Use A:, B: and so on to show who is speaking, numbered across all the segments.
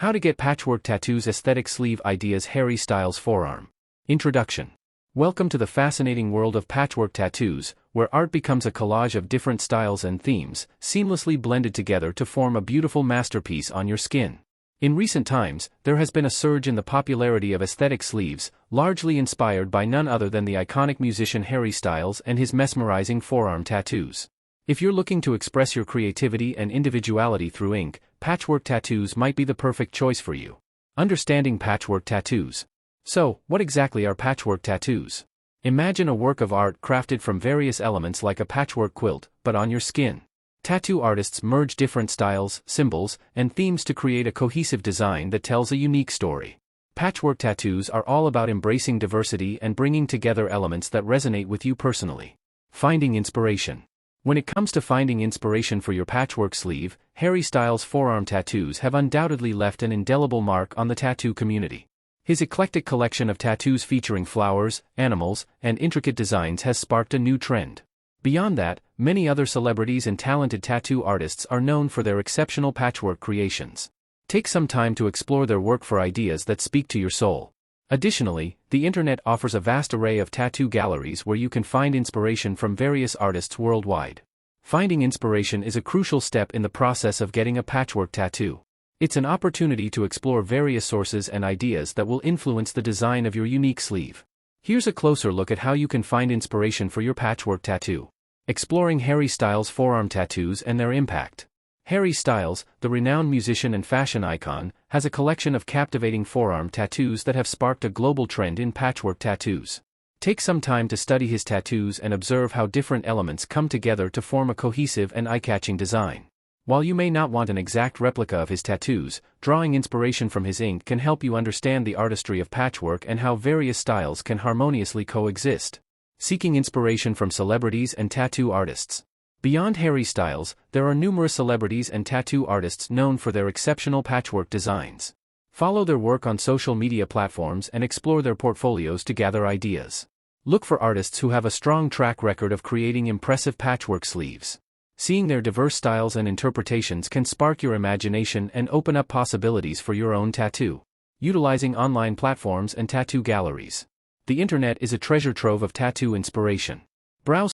A: How to get patchwork tattoos. Aesthetic sleeve ideas. Harry Styles forearm. Introduction. Welcome to the fascinating world of patchwork tattoos, where art becomes a collage of different styles and themes, seamlessly blended together to form a beautiful masterpiece on your skin. In recent times, there has been a surge in the popularity of aesthetic sleeves, largely inspired by none other than the iconic musician Harry Styles and his mesmerizing forearm tattoos. If you're looking to express your creativity and individuality through ink, patchwork tattoos might be the perfect choice for you. Understanding patchwork tattoos. So, what exactly are patchwork tattoos? Imagine a work of art crafted from various elements like a patchwork quilt, but on your skin. Tattoo artists merge different styles, symbols, and themes to create a cohesive design that tells a unique story. Patchwork tattoos are all about embracing diversity and bringing together elements that resonate with you personally. Finding inspiration. When it comes to finding inspiration for your patchwork sleeve, Harry Styles' forearm tattoos have undoubtedly left an indelible mark on the tattoo community. His eclectic collection of tattoos featuring flowers, animals, and intricate designs has sparked a new trend. Beyond that, many other celebrities and talented tattoo artists are known for their exceptional patchwork creations. Take some time to explore their work for ideas that speak to your soul. Additionally, the internet offers a vast array of tattoo galleries where you can find inspiration from various artists worldwide. Finding inspiration is a crucial step in the process of getting a patchwork tattoo. It's an opportunity to explore various sources and ideas that will influence the design of your unique sleeve. Here's a closer look at how you can find inspiration for your patchwork tattoo. Exploring Harry Styles' forearm tattoos and their impact. Harry Styles, the renowned musician and fashion icon, has a collection of captivating forearm tattoos that have sparked a global trend in patchwork tattoos. Take some time to study his tattoos and observe how different elements come together to form a cohesive and eye-catching design. While you may not want an exact replica of his tattoos, drawing inspiration from his ink can help you understand the artistry of patchwork and how various styles can harmoniously coexist. Seeking inspiration from celebrities and tattoo artists. Beyond Harry Styles, there are numerous celebrities and tattoo artists known for their exceptional patchwork designs. Follow their work on social media platforms and explore their portfolios to gather ideas. Look for artists who have a strong track record of creating impressive patchwork sleeves. Seeing their diverse styles and interpretations can spark your imagination and open up possibilities for your own tattoo. Utilizing online platforms and tattoo galleries. The internet is a treasure trove of tattoo inspiration. Browse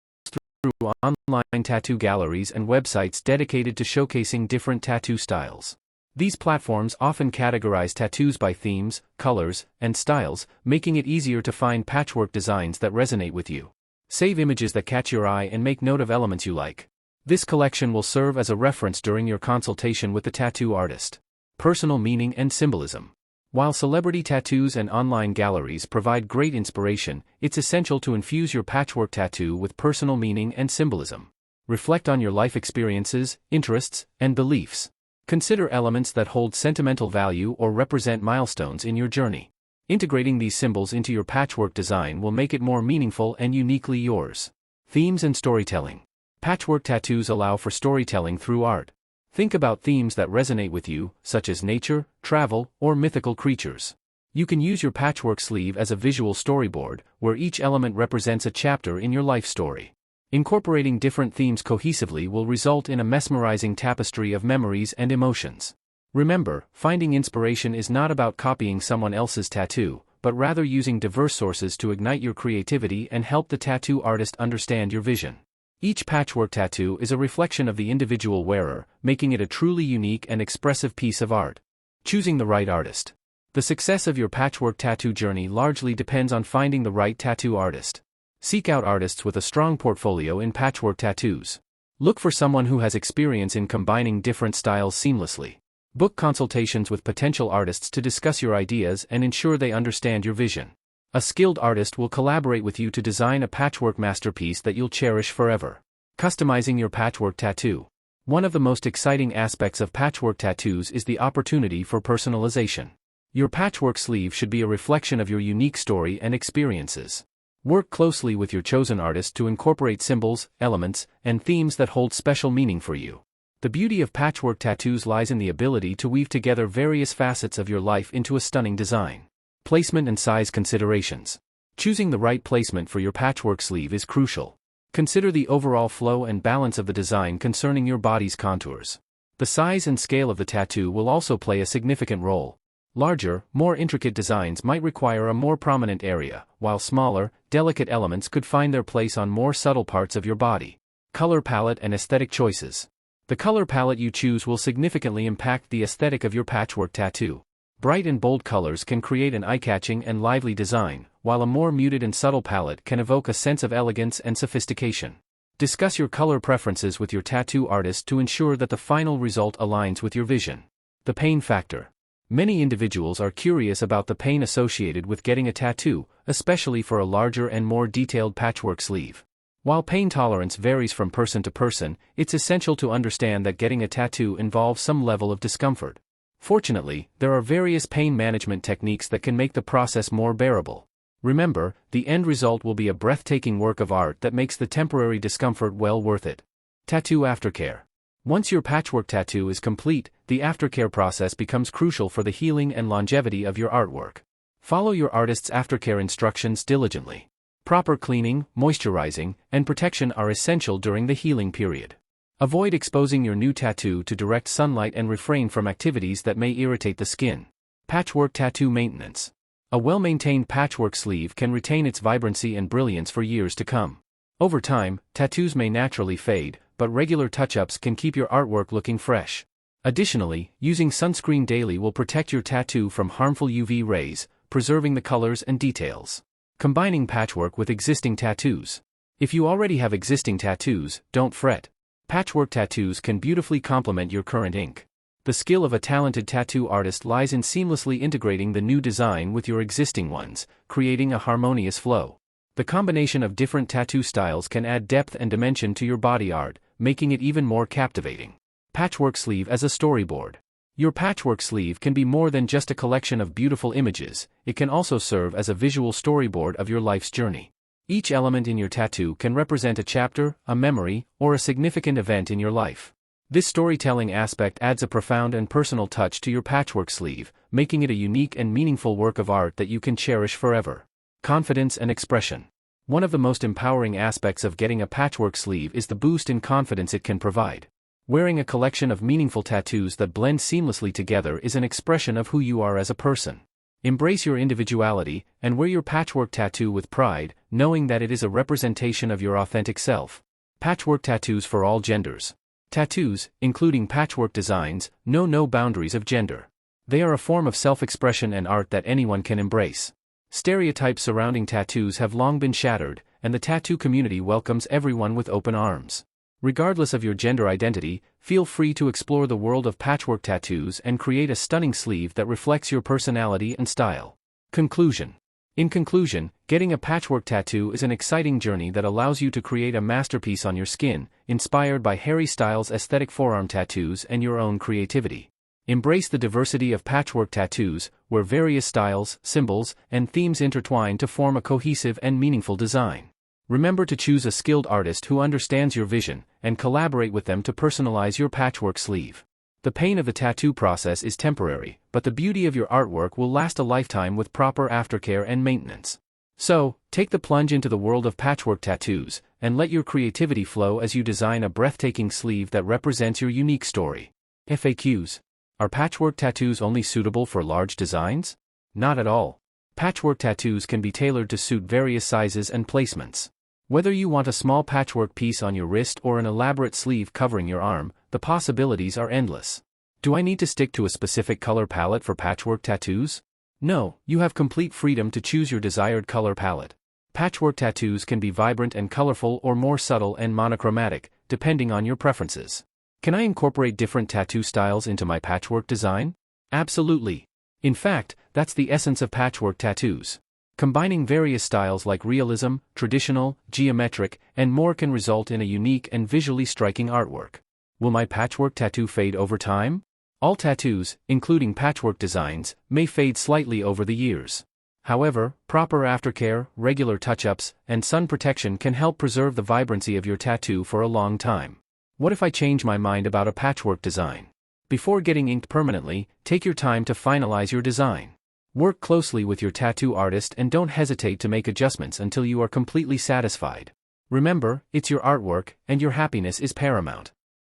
A: through online tattoo galleries and websites dedicated to showcasing different tattoo styles. These platforms often categorize tattoos by themes, colors, and styles, making it easier to find patchwork designs that resonate with you. Save images that catch your eye and make note of elements you like. This collection will serve as a reference during your consultation with the tattoo artist. Personal meaning and symbolism. While celebrity tattoos and online galleries provide great inspiration, it's essential to infuse your patchwork tattoo with personal meaning and symbolism. Reflect on your life experiences, interests, and beliefs. Consider elements that hold sentimental value or represent milestones in your journey. Integrating these symbols into your patchwork design will make it more meaningful and uniquely yours. Themes and storytelling. Patchwork tattoos allow for storytelling through art. Think about themes that resonate with you, such as nature, travel, or mythical creatures. You can use your patchwork sleeve as a visual storyboard, where each element represents a chapter in your life story. Incorporating different themes cohesively will result in a mesmerizing tapestry of memories and emotions. Remember, finding inspiration is not about copying someone else's tattoo, but rather using diverse sources to ignite your creativity and help the tattoo artist understand your vision. Each patchwork tattoo is a reflection of the individual wearer, making it a truly unique and expressive piece of art. Choosing the right artist. The success of your patchwork tattoo journey largely depends on finding the right tattoo artist. Seek out artists with a strong portfolio in patchwork tattoos. Look for someone who has experience in combining different styles seamlessly. Book consultations with potential artists to discuss your ideas and ensure they understand your vision. A skilled artist will collaborate with you to design a patchwork masterpiece that you'll cherish forever. Customizing your patchwork tattoo. One of the most exciting aspects of patchwork tattoos is the opportunity for personalization. Your patchwork sleeve should be a reflection of your unique story and experiences. Work closely with your chosen artist to incorporate symbols, elements, and themes that hold special meaning for you. The beauty of patchwork tattoos lies in the ability to weave together various facets of your life into a stunning design. Placement and size considerations. Choosing the right placement for your patchwork sleeve is crucial. Consider the overall flow and balance of the design concerning your body's contours. The size and scale of the tattoo will also play a significant role. Larger, more intricate designs might require a more prominent area, while smaller, delicate elements could find their place on more subtle parts of your body. Color palette and aesthetic choices. The color palette you choose will significantly impact the aesthetic of your patchwork tattoo. Bright and bold colors can create an eye-catching and lively design, while a more muted and subtle palette can evoke a sense of elegance and sophistication. Discuss your color preferences with your tattoo artist to ensure that the final result aligns with your vision. The pain factor. Many individuals are curious about the pain associated with getting a tattoo, especially for a larger and more detailed patchwork sleeve. While pain tolerance varies from person to person, it's essential to understand that getting a tattoo involves some level of discomfort. Fortunately, there are various pain management techniques that can make the process more bearable. Remember, the end result will be a breathtaking work of art that makes the temporary discomfort well worth it. Tattoo aftercare. Once your patchwork tattoo is complete, the aftercare process becomes crucial for the healing and longevity of your artwork. Follow your artist's aftercare instructions diligently. Proper cleaning, moisturizing, and protection are essential during the healing period. Avoid exposing your new tattoo to direct sunlight and refrain from activities that may irritate the skin. Patchwork tattoo maintenance. A well-maintained patchwork sleeve can retain its vibrancy and brilliance for years to come. Over time, tattoos may naturally fade, but regular touch-ups can keep your artwork looking fresh. Additionally, using sunscreen daily will protect your tattoo from harmful UV rays, preserving the colors and details. Combining patchwork with existing tattoos. If you already have existing tattoos, don't fret. Patchwork tattoos can beautifully complement your current ink. The skill of a talented tattoo artist lies in seamlessly integrating the new design with your existing ones, creating a harmonious flow. The combination of different tattoo styles can add depth and dimension to your body art, making it even more captivating. Patchwork sleeve as a storyboard. Your patchwork sleeve can be more than just a collection of beautiful images, it can also serve as a visual storyboard of your life's journey. Each element in your tattoo can represent a chapter, a memory, or a significant event in your life. This storytelling aspect adds a profound and personal touch to your patchwork sleeve, making it a unique and meaningful work of art that you can cherish forever. Confidence and expression. One of the most empowering aspects of getting a patchwork sleeve is the boost in confidence it can provide. Wearing a collection of meaningful tattoos that blend seamlessly together is an expression of who you are as a person. Embrace your individuality, and wear your patchwork tattoo with pride, knowing that it is a representation of your authentic self. Patchwork tattoos for all genders. Tattoos, including patchwork designs, know no boundaries of gender. They are a form of self-expression and art that anyone can embrace. Stereotypes surrounding tattoos have long been shattered, and the tattoo community welcomes everyone with open arms. Regardless of your gender identity, feel free to explore the world of patchwork tattoos and create a stunning sleeve that reflects your personality and style. Conclusion. In conclusion, getting a patchwork tattoo is an exciting journey that allows you to create a masterpiece on your skin, inspired by Harry Styles' aesthetic forearm tattoos and your own creativity. Embrace the diversity of patchwork tattoos, where various styles, symbols, and themes intertwine to form a cohesive and meaningful design. Remember to choose a skilled artist who understands your vision, and collaborate with them to personalize your patchwork sleeve. The pain of the tattoo process is temporary, but the beauty of your artwork will last a lifetime with proper aftercare and maintenance. So, take the plunge into the world of patchwork tattoos, and let your creativity flow as you design a breathtaking sleeve that represents your unique story. FAQs. Are patchwork tattoos only suitable for large designs? Not at all. Patchwork tattoos can be tailored to suit various sizes and placements. Whether you want a small patchwork piece on your wrist or an elaborate sleeve covering your arm, the possibilities are endless. Do I need to stick to a specific color palette for patchwork tattoos? No, you have complete freedom to choose your desired color palette. Patchwork tattoos can be vibrant and colorful or more subtle and monochromatic, depending on your preferences. Can I incorporate different tattoo styles into my patchwork design? Absolutely. In fact, that's the essence of patchwork tattoos. Combining various styles like realism, traditional, geometric, and more can result in a unique and visually striking artwork. Will my patchwork tattoo fade over time? All tattoos, including patchwork designs, may fade slightly over the years. However, proper aftercare, regular touch-ups, and sun protection can help preserve the vibrancy of your tattoo for a long time. What if I change my mind about a patchwork design? Before getting inked permanently, take your time to finalize your design. Work closely with your tattoo artist and don't hesitate to make adjustments until you are completely satisfied. Remember, it's your artwork, and your happiness is paramount.